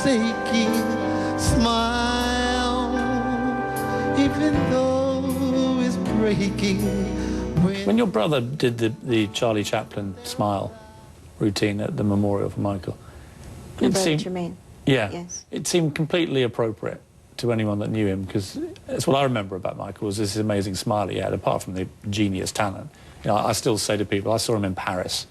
keepsakey smile, even though it's breaking. When your brother did the Charlie Chaplin smile routine at the memorial for Michael, My brother Jermaine. Yeah, yes. It seemed completely appropriate to anyone that knew him, because that's what I remember about Michael, was this amazing smile he had, apart from the genius talent. You know, I still say to people, I saw him in Paris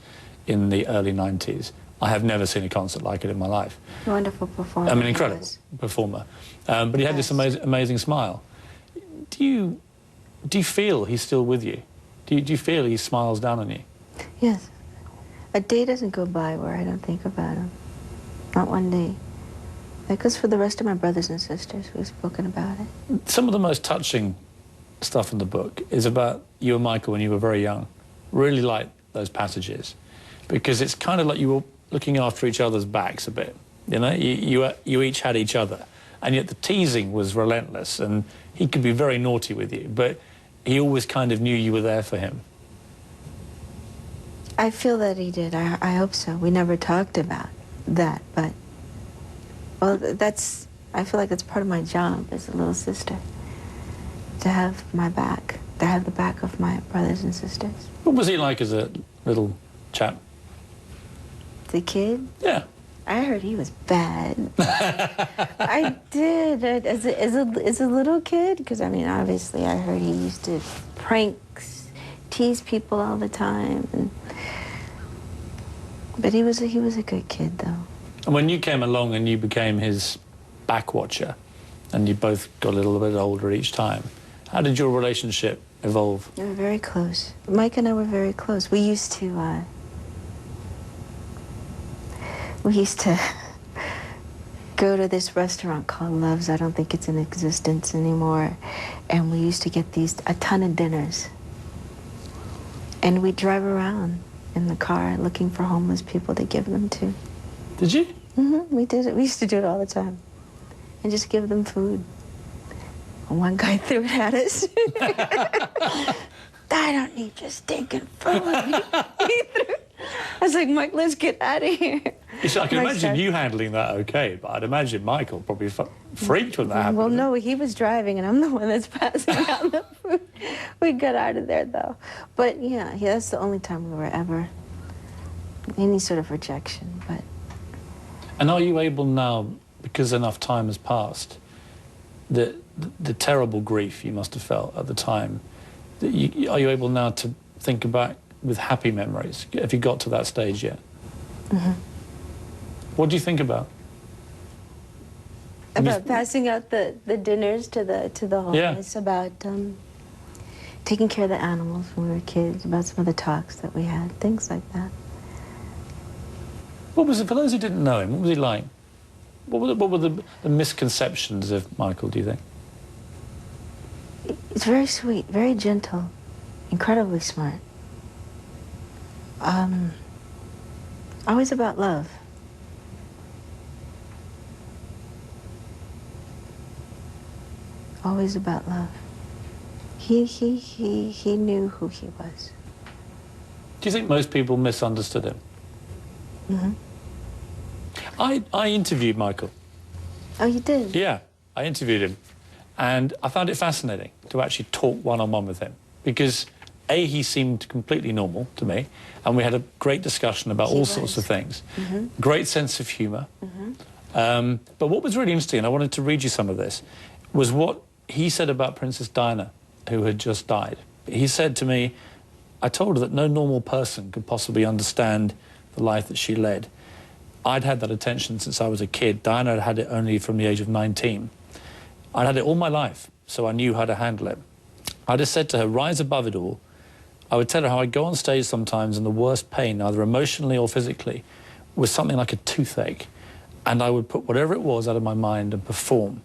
in the early 90s. I have never seen a concert like it in my life. Wonderful performer. I mean, incredible performer. But he had this amazing smile. Do you feel he's still with you? Do you feel he smiles down on you? Yes. A day doesn't go by where I don't think about him. Not one day. That goes for the rest of my brothers and sisters. We've spoken about it. Some of the most touching stuff in the book is about you and Michael when you were very young. Really like those passages, because it's kind of like you were looking after each other's backs a bit. You know, you each had each other, and yet the teasing was relentless, and he could be very naughty with you, but he always kind of knew you were there for him. I feel that he did. I hope so. We never talked about that, but, well, I feel like it's part of my job as a little sister, to have my back, to have the back of my brothers and sisters. What was he like as a little chap? The kid? Yeah. I heard he was bad. I did, as a little kid, because, I mean, obviously I heard he used to pranks, tease people all the time, but he was a good kid, though. And when you came along and you became his back watcher, and you both got a little bit older each time, how did your relationship evolve? We were very close. Mike and I were very close. We used to go to this restaurant called Love's. I don't think it's in existence anymore. And we used to get a ton of dinners. And we'd drive around in the car looking for homeless people to give them to. Did you? Mm-hmm, we did it. We used to do it all the time. And just give them food. And one guy threw it at us. I don't need your stinking food. I was like, Mike, let's get out of here. So I can imagine you handling that okay, but I'd imagine Michael probably freaked when that happened. Well, no, he was driving, and I'm the one that's passing out the food. We got out of there, though. But, yeah, that's the only time we were ever any sort of rejection. But. And are you able now, because enough time has passed, the terrible grief you must have felt at the time, are you able now to think about with happy memories? Have you got to that stage yet? Mm-hmm. What do you think about? About passing out the dinners to the homeless, about taking care of the animals when we were kids, about some of the talks that we had, things like that. What was it, for those who didn't know him, what was he like? What were the misconceptions of Michael, do you think? He's very sweet, very gentle, incredibly smart. Always about love. Always about love. He knew who he was. Do you think most people misunderstood him? Mm-hmm. I interviewed Michael. Oh, you did? Yeah, I interviewed him. And I found it fascinating to actually talk one-on-one with him, because A, he seemed completely normal to me, and we had a great discussion about all sorts of things. Mm-hmm. Great sense of humour. Mm-hmm. But what was really interesting, and I wanted to read you some of this, was what he said about Princess Diana, who had just died. He said to me, I told her that no normal person could possibly understand the life that she led. I'd had that attention since I was a kid. Diana had had it only from the age of 19. I'd had it all my life, so I knew how to handle it. I just said to her, rise above it all. I would tell her how I'd go on stage sometimes in the worst pain, either emotionally or physically, with something like a toothache, and I would put whatever it was out of my mind and perform.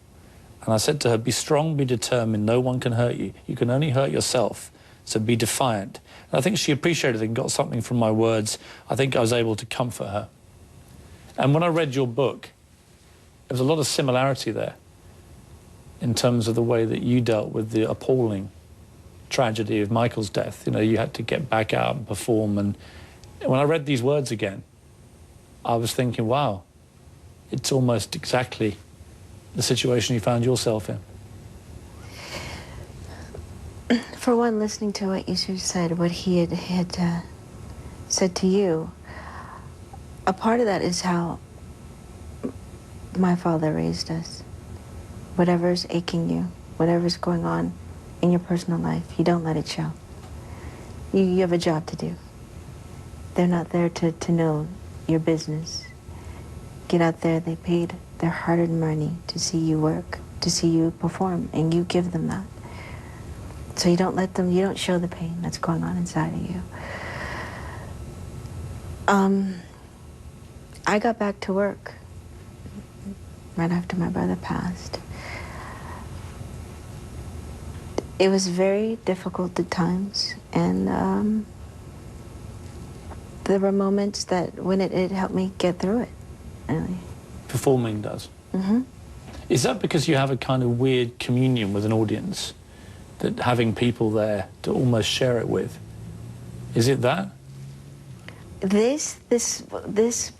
And I said to her, be strong, be determined, no one can hurt you. You can only hurt yourself, so be defiant. And I think she appreciated it and got something from my words. I think I was able to comfort her. And when I read your book, there was a lot of similarity there in terms of the way that you dealt with the appalling tragedy of Michael's death. You know, you had to get back out and perform. And when I read these words again, I was thinking, wow, it's almost exactly the situation you found yourself in. For one, listening to what you said, what he had said to you, a part of that is how my father raised us. Whatever's aching you, whatever's going on in your personal life, you don't let it show. You have a job to do. They're not there to know your business. Get out there, they paid their hard-earned money to see you work, to see you perform, and you give them that. So you don't let them, you don't show the pain that's going on inside of you. I got back to work right after my brother passed. It was very difficult at times, and there were moments that when it helped me get through it, really. Performing does. Mm-hmm. Is that because you have a kind of weird communion with an audience, that having people there to almost share it with? Is it that? This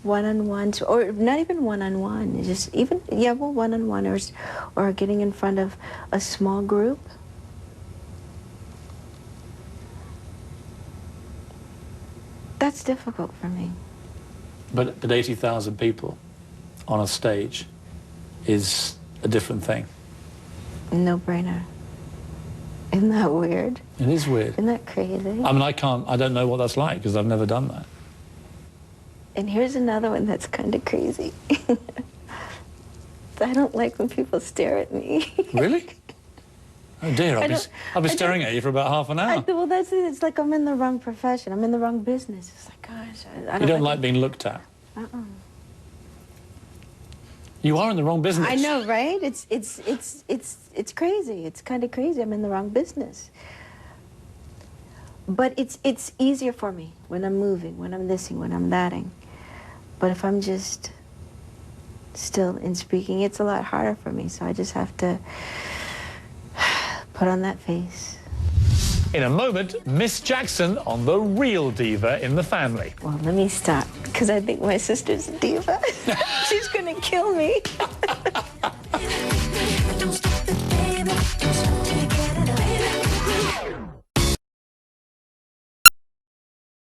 one-on-one, or not even one-on-one, just even, yeah, well, one-on-one, or getting in front of a small group. That's difficult for me. But 80,000 people on a stage is a different thing. No-brainer. Isn't that weird? It is weird. Isn't that crazy? I mean, I don't know what that's like because I've never done that. And here's another one that's kind of crazy. I don't like when people stare at me. Really? Oh dear, I'll be staring at you for about half an hour. Well, it's like I'm in the wrong profession. I'm in the wrong business. It's like, gosh, I You don't like being looked at? You are in the wrong business. I know, right? It's crazy. It's kind of crazy. I'm in the wrong business. But it's easier for me when I'm moving, when I'm thising, when I'm thating. But if I'm just still in speaking, it's a lot harder for me. So I just have to put on that face. In a moment, Miss Jackson on the real diva in the family. Well, let me stop, because I think my sister's a diva. She's gonna kill me.